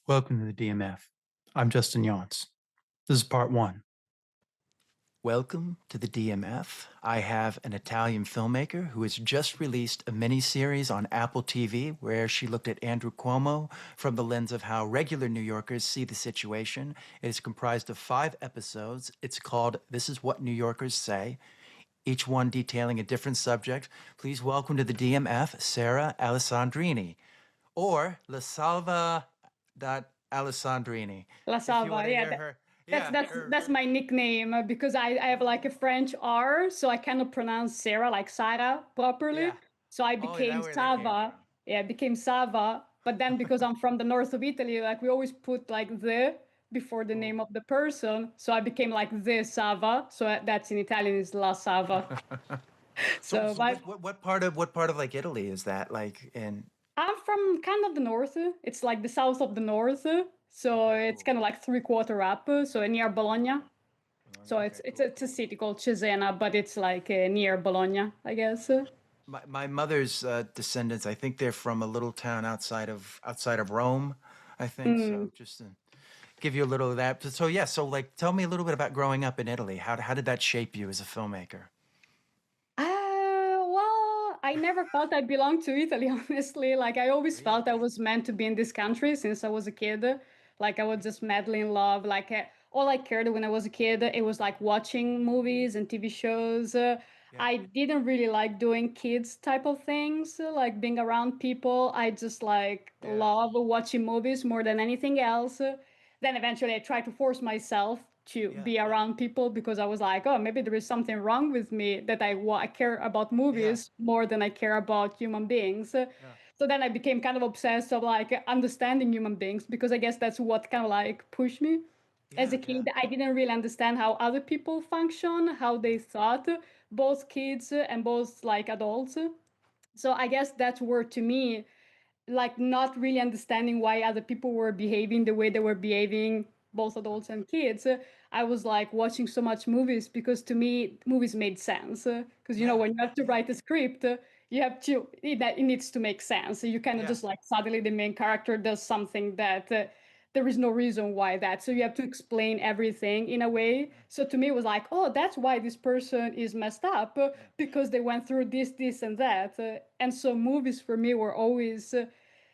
Welcome to the DMF. I'm Justin Younts. This is part one. Welcome to the DMF. I have an Italian filmmaker who has just released a miniseries on Apple TV where she looked at Andrew Cuomo from the lens of how regular New Yorkers see the situation. It is comprised of 5 episodes. It's called This Is What New Yorkers Say, each one detailing a different subject. Please welcome to the DMF, Sara Alessandrini, or La Salva Alessandrini. La If you want Sava, to yeah, hear her, that's yeah, that's that's my nickname because I have like a French R, so I cannot pronounce Sarah like Sara properly. yeah. So I Oh, is became that where that came Sava. from? Yeah, I became Sava. But then because I'm from the north of Italy, like we always put like the before the name Oh. of the person. So I became like the Sava. So that's in Italian is La Sava. So, So so my what part of like Italy is that like in? I'm from kind of the north. It's like the south of the north. So Okay, it's cool. kind of like three-quarter up. So near Bologna. Bologna. So Okay, it's cool, it's a cool. city called Cesena, but it's like near Bologna, I guess. My mother's descendants, I think they're from a little town outside of Rome, I think. Mm. So just to give you a little of that. So yeah, so like tell me a little bit about growing up in Italy. How did that shape you as a filmmaker? Well, I never felt I belonged to Italy, honestly. Like I always felt I Really? was meant to be in this country since I was a kid. Like I was just madly in love. Like all I cared when I was a kid, it was like watching movies and TV shows. Yeah. I didn't really like doing kids type of things, like being around people. I just like Yeah. love watching movies more than anything else. Then eventually I tried to force myself to Yeah. be around people because I was like, oh, maybe there is something wrong with me that I care about Yeah. movies more than I care about human beings. Yeah. So then I became kind of obsessed of like understanding human beings because I guess that's what kind of like pushed me. As a Yeah. kid, Yeah. I didn't really understand how other people function, how they thought, both kids and both like adults. So I guess that's where to me like not really understanding why other people were behaving the way they were behaving, both adults and kids. I was like watching so much movies because to me movies made sense. Because Yeah. when you have to Yeah. write a script, you have to it needs to make sense. You cannot Yeah. just like suddenly the main character does something that there is no reason why that. So you have to explain everything in a way. Yeah. So to me, it was like, oh, that's why this person is messed up Yeah. because they went through this, and that. And so movies for me were always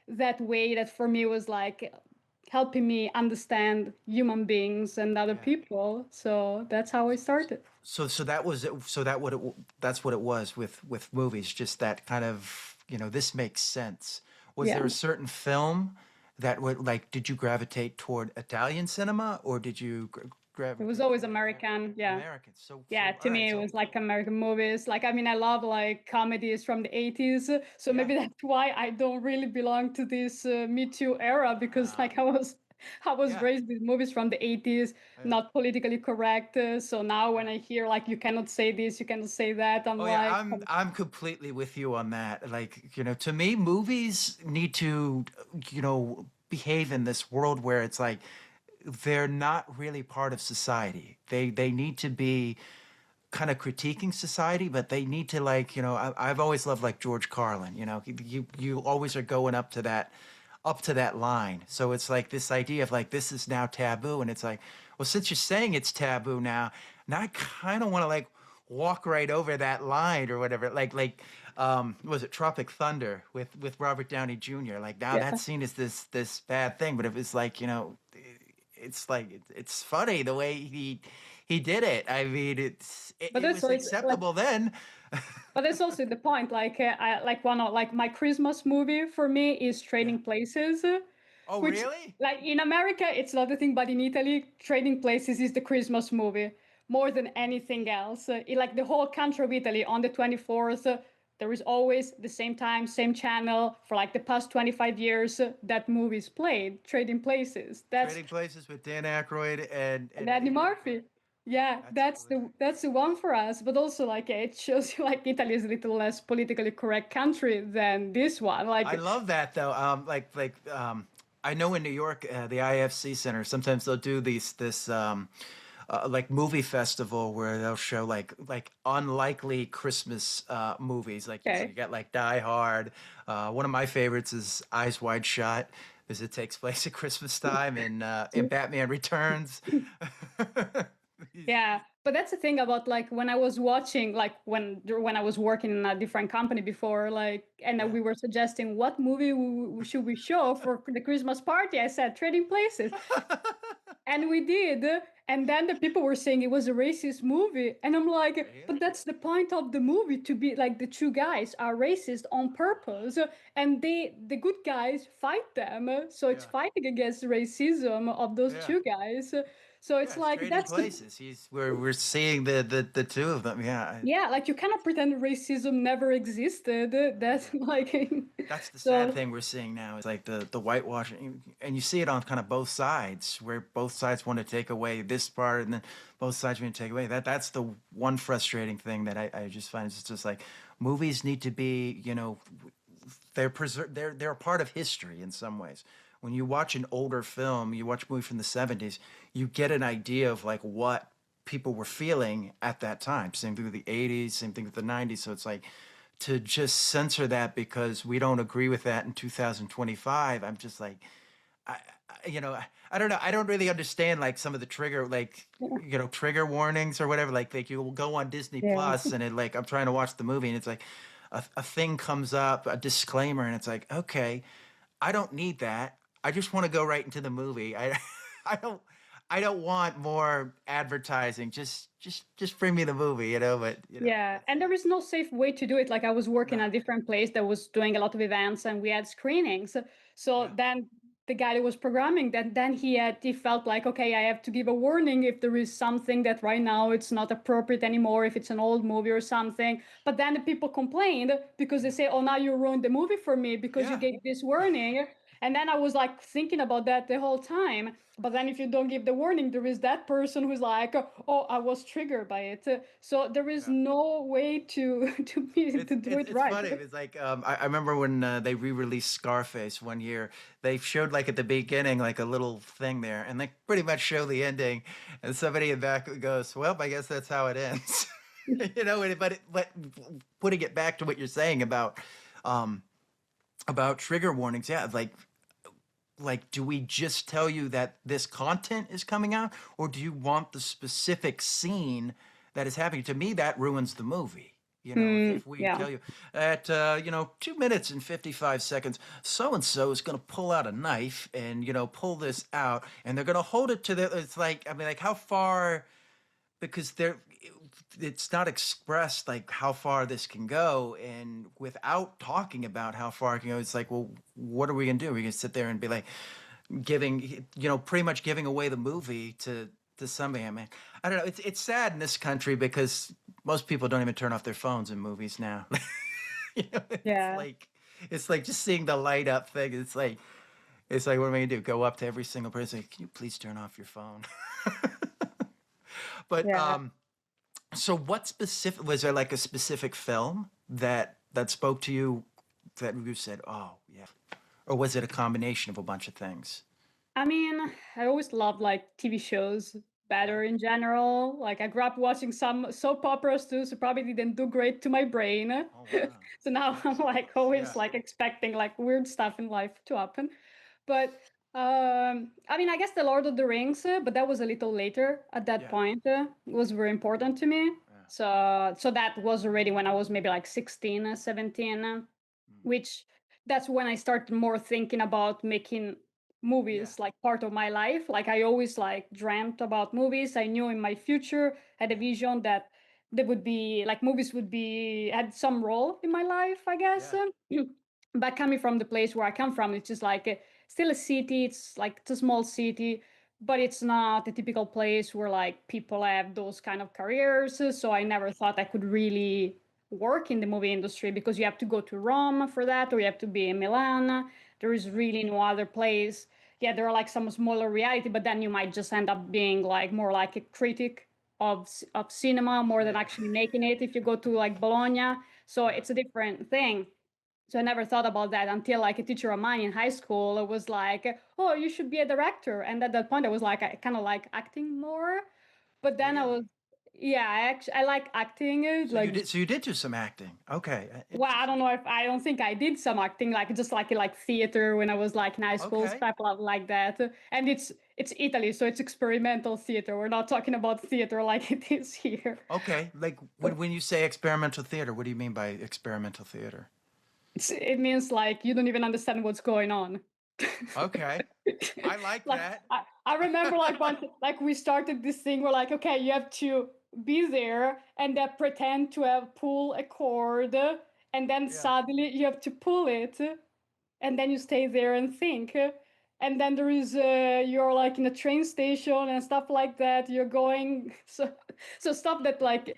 that way that for me was like helping me understand human beings and other Yeah. people. So that's how I started. So that was it. So that's what it was with movies. Just that kind of this makes sense. Was Yeah. there a certain film that would like? Did you gravitate toward Italian cinema or did you It was gravitate always toward American. Yeah. American? So Yeah, so to all right. me it So was like American movies. Like I mean I love like comedies from the 80s. So yeah. maybe that's why I don't really belong to this Me Too era because Uh, like I was yeah. raised with movies from the 80s, Yeah. not politically correct. So now when Yeah. I hear like you cannot say this, you cannot say that, I'm Oh yeah, like I'm completely with you on that. Like, to me, movies need to, behave in this world where it's like they're not really part of society. They need to be kind of critiquing society, but they need to like, I've always loved like George Carlin, you always are going up to that line. So it's like this idea of like this is now taboo, and it's like, well, since you're saying it's taboo now I kind of want to like walk right over that line or whatever. Like was it Tropic Thunder with Robert Downey Jr. Like now yeah. that scene is this bad thing, but if it's like it's like it's funny the way he did it. I mean, But it that's was always like acceptable then. but that's also the point. Like I like one of like my Christmas movie for me is Yeah. Trading Places, Oh, which really? like in America it's not the thing, but in Italy, Trading Places is the Christmas movie more than anything else. In like the whole country of Italy on the 24th, there is always the same time, same channel for like the past 25 years. That movie is played. Trading Places. That's Trading Places with Dan Aykroyd and and Eddie Eddie Murphy. Murphy. Yeah, That's that's the one for us. But also like it shows you like Italy is a little less politically correct country than this one. I Like love that though. I know in New York, the IFC Center, sometimes they'll do this like movie festival where they'll show like unlikely Christmas movies. Like so you okay. got like Die Hard. One of my favorites is Eyes Wide Shut. because it takes place at Christmas time in Batman Returns. Yeah, but that's the thing about like when I was watching, like when I was working in a different company before, like, and then Yeah. we were suggesting what movie should we show for the Christmas party. I said Trading Places, and we did. And then the people were saying it was a racist movie. And I'm like, but Really? that's the point of the movie to be like the two guys are racist on purpose. And the good guys fight them. So it's Yeah. fighting against racism of those Yeah. two guys. So Yeah, it's it's like trading that's the places. We're seeing the two of them. Yeah. yeah, like you cannot pretend racism never existed. That's like That's the sad so thing we're seeing now is like the whitewashing, and you see it on kind of both sides, where both sides want to take away this part, and then both sides want to take away that's the one frustrating thing that I just find. It's just like movies need to be, they're a part of history in some ways. When you watch an older film, you watch a movie from the 70s, you get an idea of like what people were feeling at that time. Same thing with the 80s, same thing with the 90s. So it's like to just censor that because we don't agree with that in 2025. I'm just like, I don't know. I don't really understand like some of the trigger, like, trigger warnings or whatever. Like you will go on Disney yeah. Plus and it like, I'm trying to watch the movie and it's like a thing comes up, a disclaimer, and it's like, okay, I don't need that. I just want to go right into the movie. I don't, I don't want more advertising. Just bring me the movie, But Yeah, that's and there is no safe way to do it. Like I was working no, at a different place that was doing a lot of events and we had screenings. So yeah, then the guy that was programming that then he felt like, okay, I have to give a warning if there is something that right now it's not appropriate anymore, if it's an old movie or something. But then the people complained because they say, oh, now you ruined the movie for me because you yeah. gave this warning. And then I was like thinking about that the whole time. But then if you don't give the warning, there is that person who's like, oh, I was triggered by it. So there is Yeah. no way to to do it It's right. funny. It's like I remember when they re-released Scarface one year. They showed like at the beginning like a little thing there, and they pretty much show the ending. And somebody in the back goes, "Well, I guess that's how it ends." But putting it back to what you're saying um, about trigger warnings, yeah, like do we just tell you that this content is coming out, or do you want the specific scene that is happening? To me, that ruins the movie. If we Yeah. tell you at 2 minutes and 55 seconds, so and so is going to pull out a knife and pull this out, and they're going to hold it to the. It's like, I mean, like how far, because it's not expressed like how far this can go, and without talking about how far it can go, it's like, well, what are we gonna do? We're gonna sit there and be like giving, pretty much giving away the movie to somebody. I mean, I don't know. It's sad in this country because most people don't even turn off their phones in movies now. It's Yeah. like just seeing the light up thing. It's like what am I gonna do? Go up to every single person? Say, can you please turn off your phone? But Yeah. so what specific, was there like a specific film that spoke to you that you said, "Oh, yeah." Or was it a combination of a bunch of things? I mean, I always loved like TV shows Yeah. better in general. Like I grew up watching some soap operas too, so probably didn't do great to my brain. Oh, wow. So now I'm like Yeah. always like expecting like weird stuff in life to happen. But I mean, I guess the Lord of the Rings, but that was a little later at that Yeah. point. It was very important to me. Yeah. So that was already when I was maybe like 16, 17, Mm. which that's when I started more thinking about making Yeah. movies like part of my life. Like I always like dreamt about movies. I knew in my future had a Yeah. vision that there would be like movies would be had some role in my life, I guess. Yeah. But coming from the place where I come from, it's just like still a city. It's like it's a small city, but it's not a typical place where like people have those kind of careers. So I never thought I could really work in the movie industry because you have to go to Rome for that, or you have to be in Milan. There is really no other place. Yeah, there are like some smaller reality, but then you might just end up being like more like a critic of cinema more than Yeah. actually making it if you go to like Bologna. So Yeah. it's a different thing. So I never thought about that until like a teacher of mine in high school was like, "Oh, you should be a director." And at that point, I was like, I kind of like acting more. But then I was Really? Yeah, I like acting. Like, So you did do some acting. Okay, well, I don't interesting. know if I don't think I did some acting, like just like theater when I was like in high school, Okay, stuff like that. And it's Italy, so it's experimental theater. We're not talking about theater like it is here. okay. Like when you say experimental theater, what do you mean by experimental theater? It means like you don't even understand what's going on. Okay, I like Like that. I remember like when like we started this thing, we're like, okay, you have to be there and then pretend to have pull a cord, and then Yeah. suddenly you have to pull it, and then you stay there and think. And then there is you're like in a train station and stuff like that. You're going so stuff that like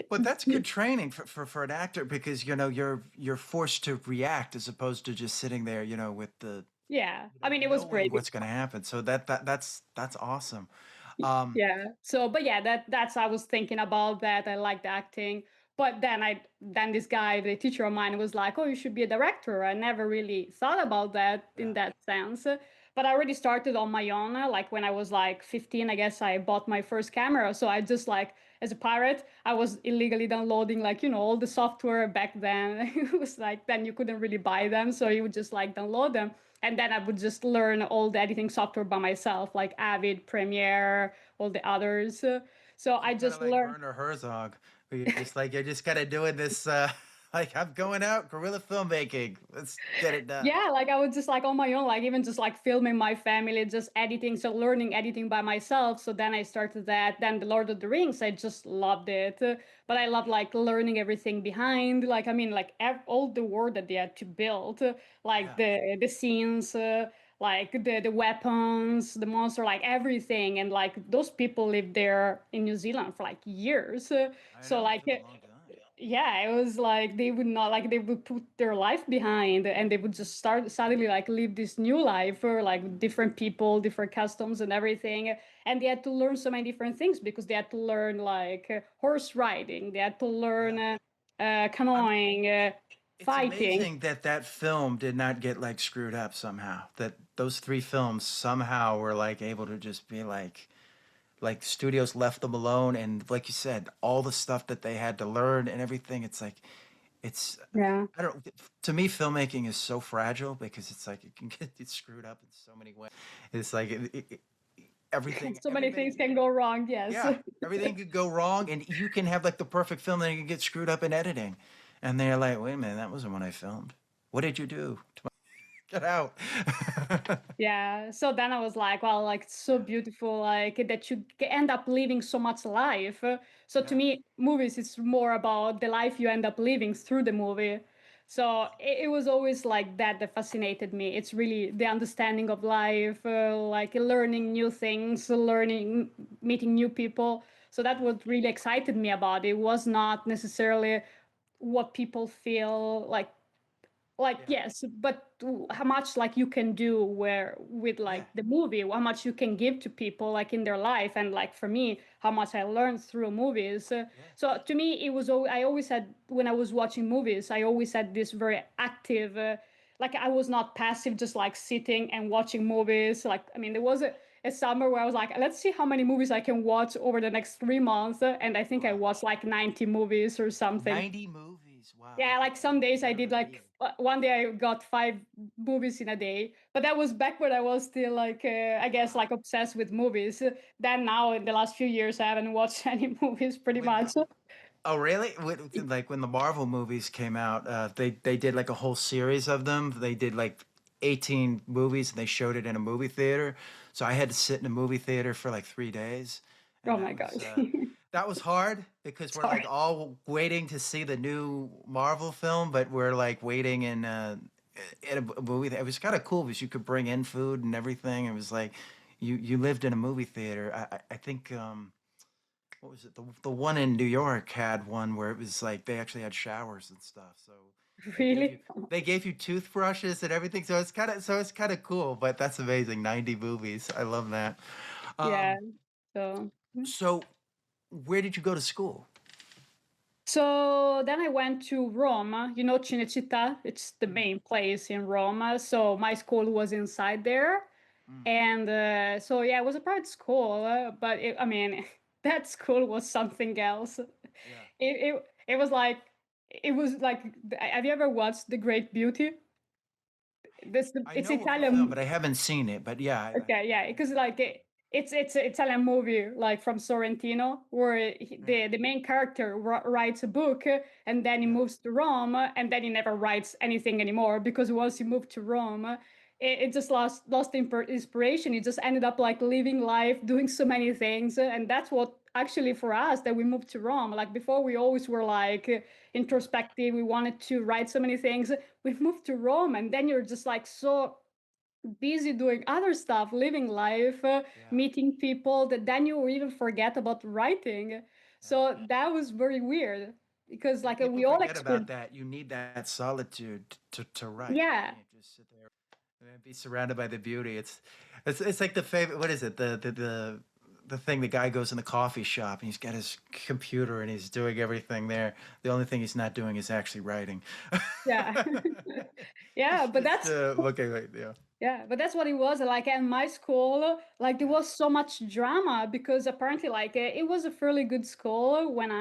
But that's good training for an actor because you're forced to react as opposed to just sitting there, with the yeah. I mean, it was knowing great. what's going to happen. So that's awesome. Um, Yeah. So, but yeah, that's I was thinking about that. I liked acting, but then this guy, the teacher of mine, was like, "Oh, you should be a director." I never really thought about that in yeah, that sense, but I already started on my own. Like when I was like 15, I guess I bought my first camera. So I just like as a pirate, I was illegally downloading like all the software back then. It was like then you couldn't really buy them, so you would just like download them and then I would just learn all the editing software by myself, like Avid, Premiere, all the others. So so I you're kind of just like learned. Werner Herzog, where you're just kind of doing this. Like I'm going out guerrilla filmmaking. Let's get it done. Yeah, like I was just like on my own, like even just like filming my family, just editing, so learning editing by myself. So then I started that. Then the Lord of the Rings, I just loved it. But I love like learning everything behind, like I mean, like all the world that they had to build, like Yeah, the scenes, like the weapons, the monster, like everything. And like those people lived there in New Zealand for like years. I So know like for a long time. yeah, it was like they would not like they would put their life behind and they would just start suddenly like live this new life for like different people, different customs and everything. And they had to learn so many different things because they had to learn like horse riding, they had to learn Yeah, I'm. canoeing, It's fighting. amazing that that film did not get like screwed up somehow. That those three films somehow were like able to just be like studios left them alone, and like you said, all the stuff that they had to learn and everything. It's like it's Yeah. I don't. To me, filmmaking is so fragile because it's like it can get screwed up in so many ways. It's like everything, So many everybody. things can go wrong, yes. Yeah, everything could go wrong, and you can have like the perfect film, and it can get screwed up in editing. And they're like, "Wait a minute, that wasn't what I filmed. What did you do? Get out!" Yeah. So then I was like, well, like it's so beautiful, like that you end up living so much life. So to Yeah, me, movies is more about the life you end up living through the movie. So it was always like that fascinated me. It's really the understanding of life, like learning new things, learning, meeting new people. So that what really excited me about it was not necessarily what people feel like yeah, yes, but how much like you can do where with yeah, like the movie, how much you can give to people like in their life, and like for me how much I learned through movies. yeah, So to me it was I always had when I was watching movies I always had this very active like I was not passive just like sitting and watching movies. Like I mean there was a summer where I was like, let's see how many movies I can watch over the next 3 months, and I think I wow. watched like 90 movies or something. 90 movies. Wow, Yeah, like some days I did like unreal. one day I got 5 movies in a day, but that was back when I was still like I guess Wow. like obsessed with movies. Then now in the last few years I haven't watched any movies pretty When much. Oh, really? Like when the Marvel movies came out, they did like a whole series of them. They did like 18 movies and they showed it in a movie theater. So I had to sit in a movie theater for like 3 days, and Oh my god. that was hard because we're like Sorry. all waiting to see the new Marvel film, but we're like waiting in a movie. It was kind of cool because you could bring in food and everything. It was like you lived in a movie theater. I think. What was it? The one in New York had one where it was like they actually had showers and stuff. So they gave you Really? they gave you toothbrushes and everything. So it's kind of cool. But that's amazing. 90 movies. I love that. Yeah. Um, So so where did you go to school? so then I went to Rome, you know Cinecittà, it's the Mm, main place in Rome. So my school was inside there. mm. And so yeah, it was a private school, but I mean, that school was something else. Yeah. It was like have you ever watched The Great Beauty? I It's know of the film, Italian. but I haven't seen it. But yeah, Okay, yeah, because like it's an Italian movie like from Sorrentino where yeah, the main character writes a book and then he yeah, moves to Rome and then he never writes anything anymore because once he moved to Rome, it just lost inspiration. He just ended up like living life, doing so many things, and that's what actually for us that we moved to Rome. Like before, we always were like yeah, introspective. We wanted to write so many things. We've moved to Rome, and then you're just like so busy doing other stuff, living life, yeah, meeting people, that then you even forget about writing. yeah. So that was very weird because And like people we all forget about experience. that. You need that solitude to write. You Yeah, can't just sit there and be surrounded by the beauty. It's like the favorite. What is it? The thing. The guy goes in the coffee shop and he's got his computer and he's doing everything there. The only thing he's not doing is actually writing. yeah. Yeah, It's but just that's okay, wait, yeah, yeah, but that's what it was. Like at my school, like there yeah, was so much drama because apparently, like it was a fairly good school when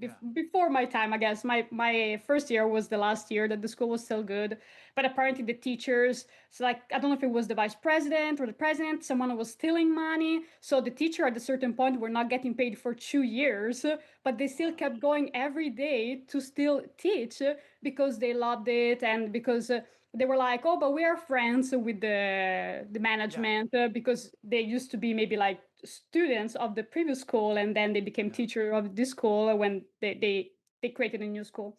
yeah, before my time. I guess my first year was the last year that the school was still good. But apparently, the teachers, so like I don't know if it was the vice president or the president, someone was stealing money. So the teacher at a certain point were not getting paid for 2 years, but they still wow, kept going every day to still teach because they loved it and because they were like, "Oh, but we are friends with the yeah, management because they used to be maybe like students of the previous school, and then they became yeah, teacher of this school when they created a new school."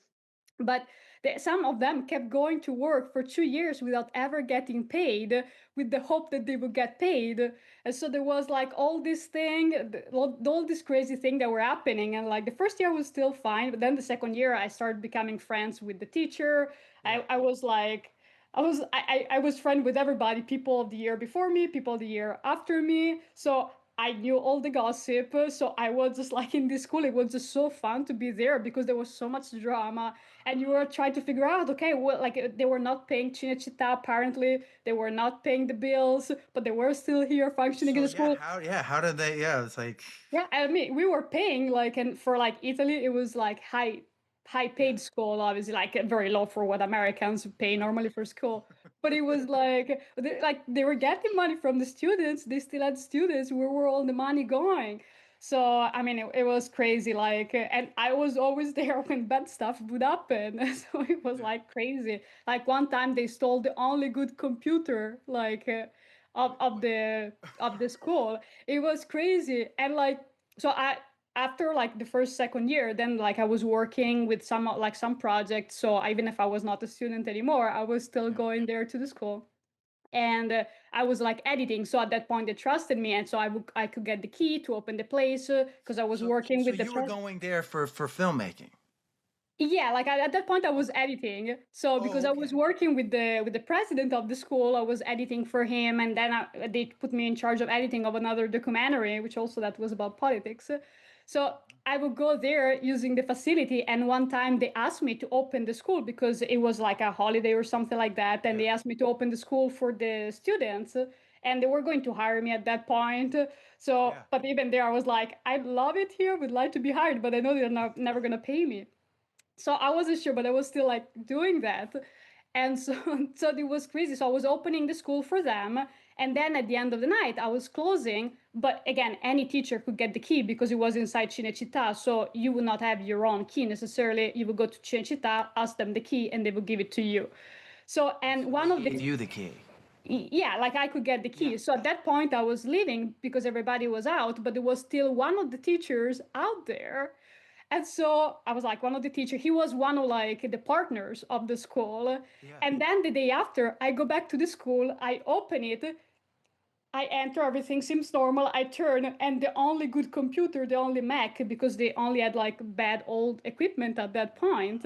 But some of them kept going to work for 2 years without ever getting paid, with the hope that they would get paid. And so there was like all this thing, all this crazy thing that were happening. And like the first year was still fine, but then the second year I started becoming friends with the teacher. yeah. I was like, I was friend with everybody, people of the year before me, people of the year after me. So I knew all the gossip. So I was just like in this school, it was just so fun to be there because there was so much drama and you were trying to figure out, okay, well, like they were not paying Cinecittà, apparently they were not paying the bills, but they were still here functioning in So the school. how did they? Yeah, it's like, Yeah, I mean, we were paying like, and for like Italy, it was like high yeah, paid school, obviously, like very low for what Americans pay right. normally for school. But it was like they were getting money from the students. They still had students. Where were all the money going? So I mean, it was crazy. Like, and I was always there when bad stuff would happen. So it was Yeah. like crazy. Like one time they stole the only good computer, like Wait, what? of the school. It was crazy. And like so I after like the first second year, then like I was working with some projects, so even if I was not a student anymore, I was still Yeah. going there to the school. And I was like editing, so at that point they trusted me, and so I could get the key to open the place because I was working So with the you were going there for filmmaking. yeah, like at that point I was Okay. editing. So Oh, because I was okay. working with the president of the school, I was editing for him, and then they put me in charge of editing of another documentary, which also that was about politics. So I would go there using the facility, and one time they asked me to open the school because it was like a holiday or something like that, and Yeah. they asked me to open the school for the students, and they were going to hire me at that point. So, Yeah. but even there, I was like, I love it here, would like to be hired, but I know they're not, never gonna pay me. So I wasn't sure, but I was still like doing that. And so so it was crazy. So I was opening the school for them, and then at the end of the night I was closing. But again, any teacher could get the key because it was inside Cinecittà, so you would not have your own key necessarily. You would go to Cinecittà, ask them the key, and they would give it to you. So Oh, and so they one of gave the you the key. yeah, like I could get the Yeah. key. So at that point I was leaving because everybody was out, but there was still one of the teachers out there. And so I was like, one of the teacher, he was one of like the partners of the school. Yeah. And then the day after, I go back to the school, I open it, I enter, everything seems normal. I turn, and the only good computer, the only Mac, because they only had like bad old equipment at that point,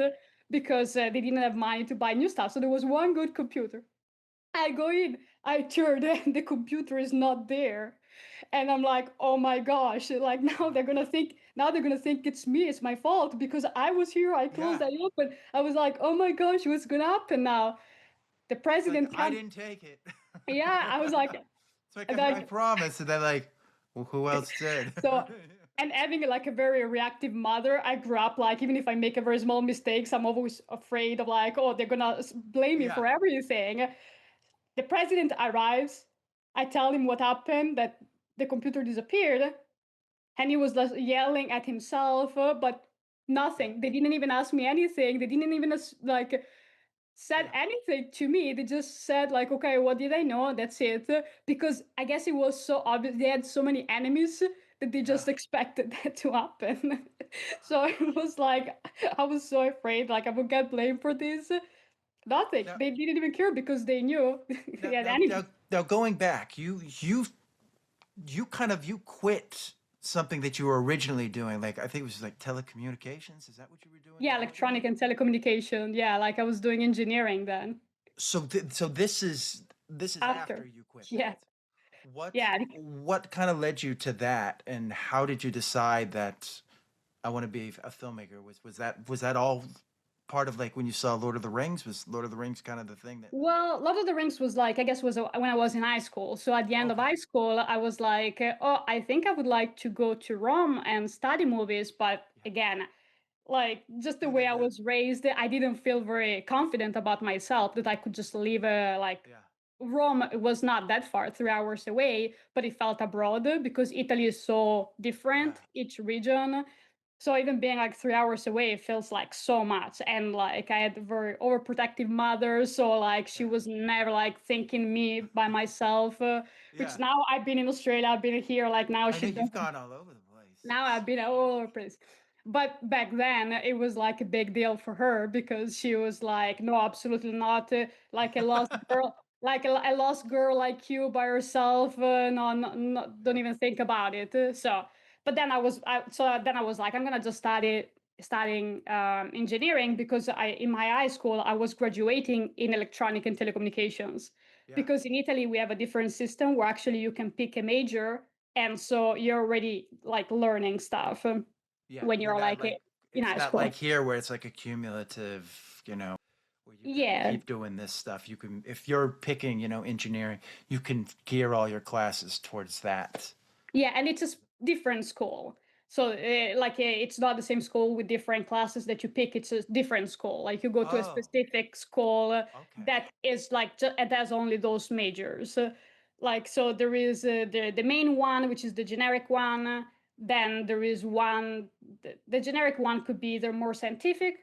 because they didn't have money to buy new stuff. So there was one good computer. I go in, I turn, and the computer is not there. And I'm like, oh my gosh, like now they're gonna think it's me, it's my fault because I was here, I closed, Yeah. I opened. I was like, oh my gosh, what's gonna happen now? The It's like president I comes. didn't take it. Yeah, I was It's like like I like promised, and they're like, well, who else did? so And having like a very reactive mother, I grew up like even if I make a very small mistakes, I'm always afraid of like, oh, they're gonna blame me Yeah. for everything. The president arrives. I tell him what happened, that the computer disappeared, and he was like yelling at himself, but Yeah. nothing. They didn't even ask me anything. They didn't even like said Yeah. anything to me. They just said like, okay, what did I know? That's it. Because I guess it was so obvious. They had so many enemies that they Yeah. just expected that to happen. So it was like I was so afraid like I would get blamed for this. Nothing. Now, They didn't even care because they knew now, they had now, now, enemies. now going back, you kind of you quit something that you were originally doing. Like I think it was like telecommunications. Is that what you were doing Yeah, originally? electronic and telecommunication. Yeah, like I was doing engineering then. So this is after After. you quit Yeah. that. What Yeah. what kind of led you to that, and how did you decide that I want to be a filmmaker? Was that all part of like when you saw Lord of the Rings? Was Lord of the Rings kind of the thing that like Well, Lord of the Rings was like, I guess, was when I was in high school. So at the end of okay, high school, I was like, oh, I think I would like to go to Rome and study movies. But yeah, again, like just the do way I the was raised, I didn't feel very confident about myself that I could just leave like yeah, Rome was not that far, 3 hours away, but it felt abroad because Italy is so yeah, different, each region. So even being like 3 hours away feels like so much. And like I had a very overprotective mother. So like she yeah, was never like thinking me by myself, which yeah. now I've been in Australia, I've been here, like now I know she you've doesn't gone all over the place. now I've been all over the place. But back then, it was like a big deal for her because she was like, "No, absolutely not. Like a lost girl, like a lost girl like you by herself. No, no, no, don't Yeah, even think about it." But then I was like, I'm gonna just studying engineering because I in my high school I was graduating in electronic and telecommunications yeah, because in Italy we have a different system where actually you can pick a major and so you're already like learning stuff yeah. when You're you're not like like in it's high not like school. here where it's like a cumulative, where you got to Yeah. keep doing this stuff. You can, if you're picking, engineering, you can gear all your classes towards that. Yeah, and it's a different school. So it's not the same school with different classes that you pick. It's a different school. Like you go to a Oh, specific school okay. that is like it has only those majors. Like so, there is the main one, which is the generic one. Then there is one. The generic one could be either more scientific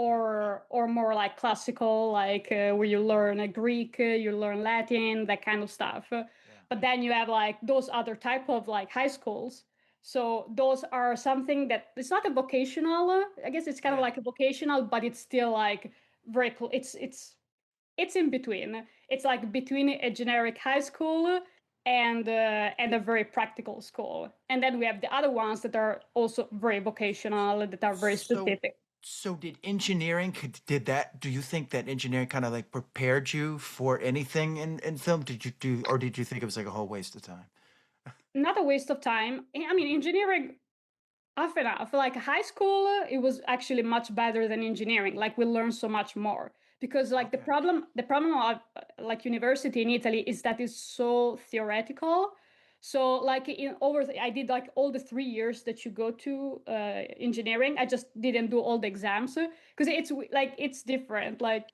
Yeah, or more like classical, like where you learn Greek, you learn Latin, that kind of stuff. yeah, But then you have like those other type of like high schools. So those are something that it's not a vocational. I guess it's kind of yeah. like a vocational, but it's still like very cool. It's in between. It's like between a generic high school and a very practical school. And then we have the other ones that are also very vocational, that are very So, specific. so did engineering, did that, do you think that engineering kind of like prepared you for anything in film? Or did you think it was like a whole waste of time? Not a waste of time. I mean, Okay. engineering half and half. Like high school, it was actually much better than engineering. Like we learned so much more because like Okay. the problem of like university in Italy is that it's so theoretical. So like I did like all the 3 years that you go to engineering. I just didn't do all the exams because it's different. Like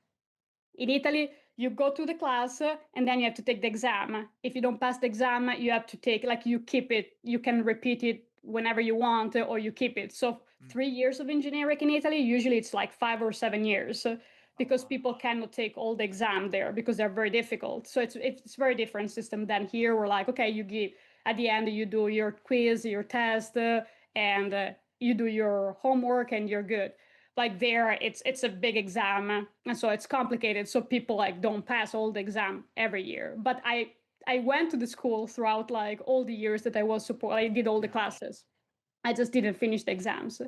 in Italy, you go to the class and then you have to take the exam. If you don't pass the exam, you have to take, like, you keep it. You can repeat it whenever you want or you keep it. So, Mm. 3 years of engineering in Italy, usually it's like 5 or 7 years Oh, because wow. people cannot take all the exam there because they're very difficult. So, it's very different system than here. We're like, okay, you give, at the end, you do your quiz, your test, and you do your homework and you're good. Like there it's a big exam and so it's complicated, so people like don't pass all the exam every year. But I went to the school throughout like all the years that I was support. I did all the Yeah. classes. I just didn't finish the exams.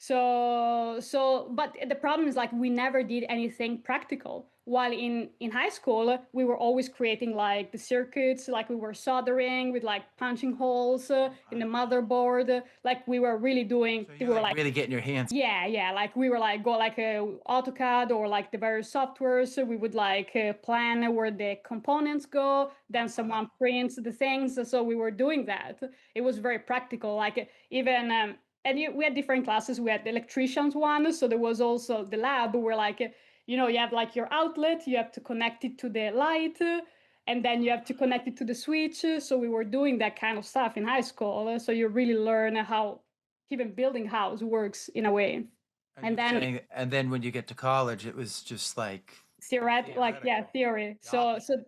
But the problem is like we never did anything practical. While in high school, we were always creating like the circuits, like we were soldering with like punching holes Oh, in the wow. motherboard. Like we were really doing, So we you're were like like, really getting your hands. yeah, yeah, like we were like go like AutoCAD or like the various softwares. So we would like plan where the components go. Oh, Then wow. someone prints the things. So we were doing that. It was very practical. Like even we had different classes. We had the electricians one, so there was also the lab where like you have like your outlet, you have to connect it to the light, and then you have to connect it to the switch. So we were doing that kind of stuff in high school. So you really learn how even building house works in a way. Are And you then saying, and then when you get to college, it was just like like yeah, theoretical, theory. the So opposite?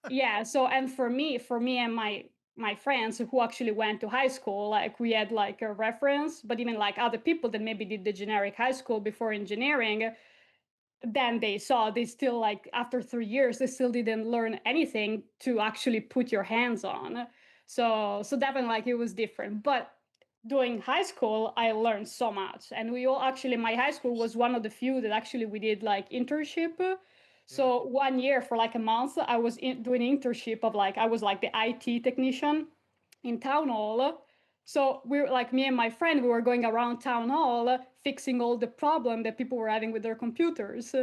yeah, so and for me and my friends who actually went to high school, like we had like a reference, but even like other people that maybe did the generic high school before engineering, then they still like after 3 years they still didn't learn anything to actually put your hands on. So definitely like it was different. But doing high school I learned so much, and we all actually my high school was one of the few that actually we did like internship. Yeah. So 1 year for like a month I was doing internship of like I was like the IT technician in town hall. So we were like me and my friend, we were going around town hall fixing all the problem that people were having with their computers.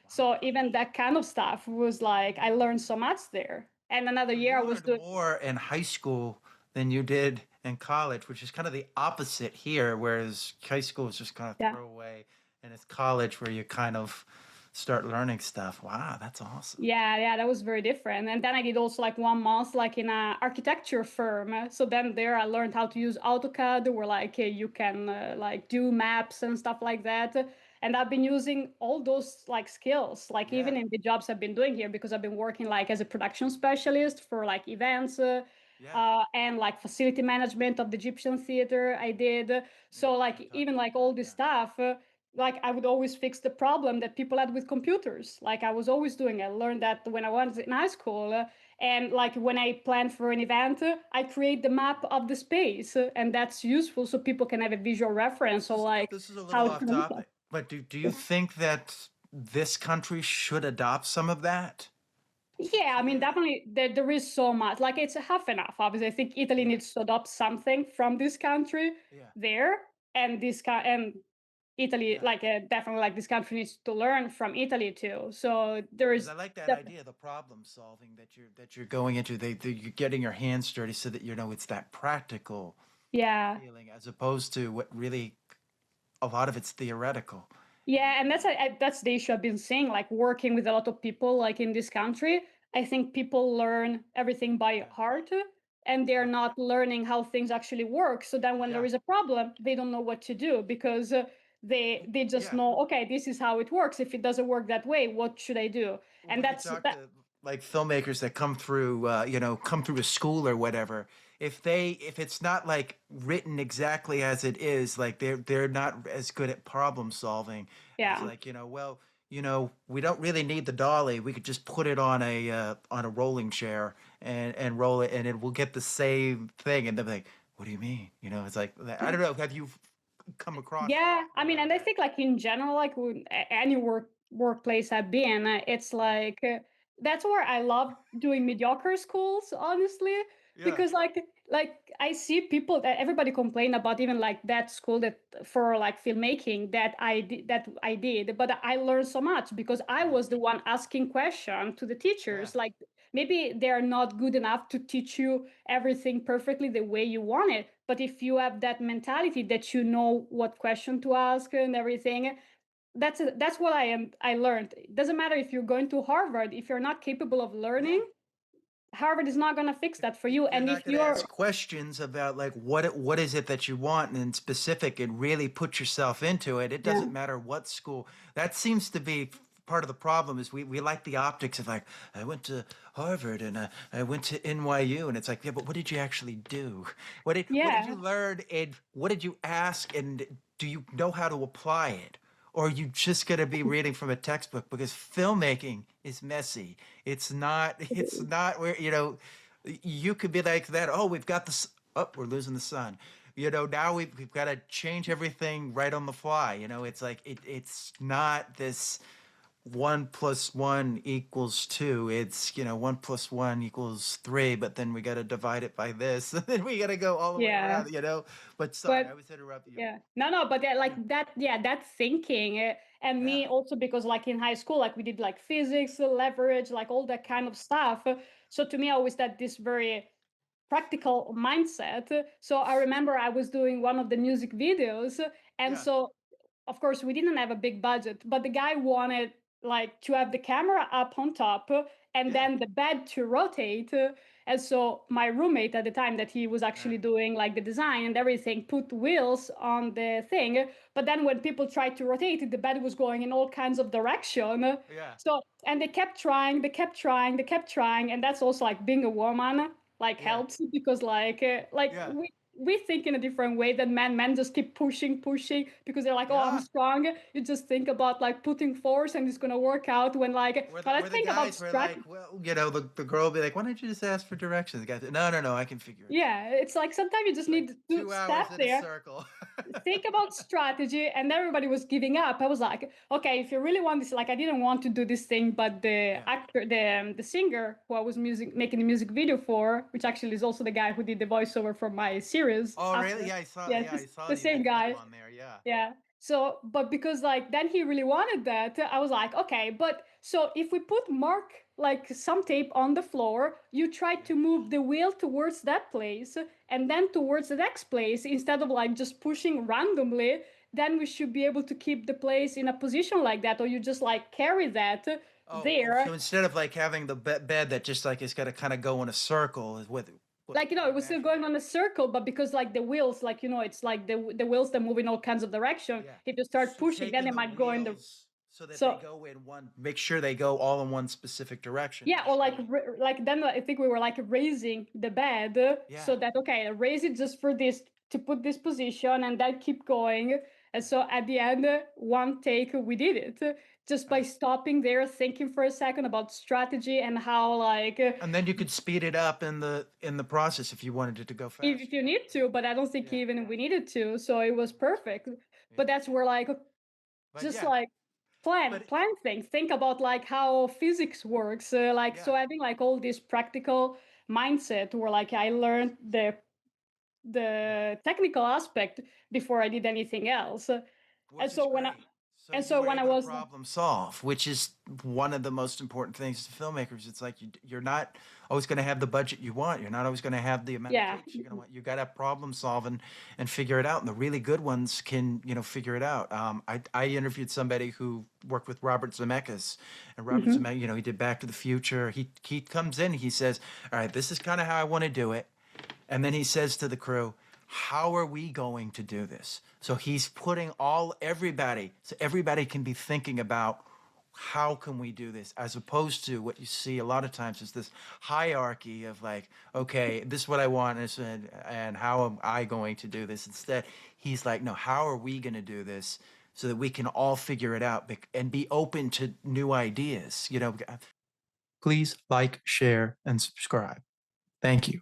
So Wow. even that kind of stuff was like I learned so much there. And another So year you I was learned doing more in high school than you did in college, which is kind of the opposite here, whereas high school is just kind of yeah. throwaway, and it's college where you kind of start learning stuff. Wow, that's awesome. Yeah, yeah, that was very different. And then I did also like 1 month like in a architecture firm. So then there I learned how to use AutoCAD, where like you can like do maps and stuff like that. And I've been using all those like skills, like Yeah, even in the jobs I've been doing here, because I've been working like as a production specialist for like events yeah, and like facility management of the Egyptian theater I did. yeah. So You like talked even about like that. all this Yeah. stuff. Like I would always fix the problem that people had with computers. Like I was always doing. I learned that when I was in high school. And like when I plan for an event, I create the map of the space, and that's useful so people can have a visual reference. So like This is a how little it's off gonna look like. topic, but do you think that this country should adopt some of that Yeah, I mean, here? definitely there is so much. Like it's half enough. Obviously, I think Italy Yeah, needs to adopt something from this country yeah, there, and and Italy, yeah. like definitely, like this country needs to learn from Italy too. So there Because is I like that definitely, idea, the problem solving that you're going into. You're getting your hands dirty so that you know it's that practical yeah. feeling as opposed to what really a lot of it's theoretical. Yeah, and that's the issue I've been seeing. Like working with a lot of people, like in this country, I think people learn everything by Yeah, heart, and they're yeah, not learning how things actually work. So then, when there yeah. is a problem, they don't know what to do because they just Yeah. know, okay, this is how it works. If it doesn't work that way, what should I do? Well, And when you that's talk that. to like filmmakers that come through, come through a school or whatever, if it's not like written exactly as it is, like they're not as good at problem solving as Yeah, like, well, we don't really need the dolly. We could just put it on a rolling chair and roll it, and it will get the same thing. And they're like, "What do you mean?" It's like I don't know. Have you come across yeah. I a mean, lot of and I that? think like in general, like any workplace I've been, it's Yeah, like that's where I love doing mediocre schools, honestly, yeah, because like I see people that everybody complain about, even like that school that for like filmmaking that I did, but I learned so much because I yeah, was the one asking question to the yeah. teachers. Like maybe they're not good enough to teach you everything perfectly the way you want it, but if you have that mentality that you know what question to ask and everything, that's what I learned. It doesn't matter if you're going to Harvard, if you're not capable of Yeah. learning, Harvard is not going to fix that for you. If they're And not if going to ask you're questions about like what is it that you want and specific and really put yourself into it, it yeah doesn't matter what school. That seems to be part of the problem is we like the optics of like I went to Harvard and I went to NYU and it's like yeah, but what did you actually do? What did you yeah learn and what did you ask and do you know how to apply it? Or are you just going to be reading from a textbook because filmmaking is messy. It's not where you could be like that. Oh, we've got this. Oh, we're losing the sun. now we've got to change everything right on the fly. It's like it's not this 1 plus 1 equals 2. It's 1 plus 1 equals 3, but then we got to divide it by this, and then we got to go all the way Yeah. around. But sorry, But I was interrupting you. yeah, no, no, but yeah, Yeah, like that, yeah, that thinking, and yeah, me also because like in high school, like we did like physics, leverage, like all that kind of stuff. So to me, I always had this very practical mindset. So I remember I was doing one of the music videos, and yeah, so of course we didn't have a big budget, but the guy wanted like to have the camera up on top and yeah, then the bed to rotate. And so my roommate at the time that he was yeah, actually doing like the design and everything put wheels on the thing, but then when people tried to rotate it, the bed was going in all kinds of direction. yeah, So and they kept trying, they kept trying, they kept trying, and that's also like being a woman like yeah, helps because like yeah, we think in a different way than men. Men just keep pushing, pushing because they're like, oh, I'm yeah. strong. You just think about like putting force and it's gonna work out. When like, Where the, well, where let's the think about guys were like, strategy. well, the girl will be like, why don't you just ask for directions? The guy said, no, no, no, I can figure it out. Yeah, it's like sometimes you It's just like need to 2 hours step in a there, circle. think about strategy, and everybody was giving up. I was like, okay, if you really want this, like I didn't want to do this thing, but the Yeah. actor, the singer who I was making the music video for, which actually is also the guy who did the voiceover for my series Oh, really? after. Yeah, I saw. Yeah, Yeah, I saw the the same clip guy. on there. Yeah. Yeah. So, but because like then he really wanted that, I was like, okay, but so if we put mark like some tape on the floor, you try Yeah. to move the wheel towards that place and then towards the next place instead of like just pushing randomly, then we should be able to keep the place in a position like that, or you just like carry that Oh, there. so instead of like having the bed that just like it's got to kind of go in a circle is with Like it was still natural. going on a circle, but because like the wheels, like it's like the wheels that move in all kinds of direction. Yeah. If you start So pushing, then taking they the might go in the wheels so that they so go in one, make sure they go all in one specific direction yeah, or instead like of. like then I think we were like raising the bed Yeah. so that okay, raise it just for this to put this position and then keep going. And so at the end, one take we did it just by Uh, stopping there, thinking for a second about strategy and how like and then you could speed it up in the process if you wanted it to go if faster. you need to, but I don't think Yeah. even we needed to. So it was perfect. Yeah. But that's where like But just yeah. like But plan things, think about like how physics works, like yeah. so having like all this practical mindset where like I learned Yeah. the technical aspect before I did anything else. And Which is so when I great. So and you so were when I able to was problem solve, which is one of the most important things to filmmakers. It's like you're not always going to have the budget you want. You're not always going to have the amount of yeah, takes you're going to want. You got to problem solve and figure it out. And the really good ones can, figure it out. I interviewed somebody who worked with Robert Zemeckis, and Robert hmm Zemeckis, he did Back to the Future. He comes in, he says, "All right, this is kind of how I want to do it." And then he says to the crew, how are we going to do this? So he's putting everybody, so everybody can be thinking about how can we do this, as opposed to what you see a lot of times is this hierarchy of like, okay, this is what I want, and how am I going to do this? Instead, he's like, no, how are we going to do this so that we can all figure it out and be open to new ideas? Please like, share, and subscribe. Thank you.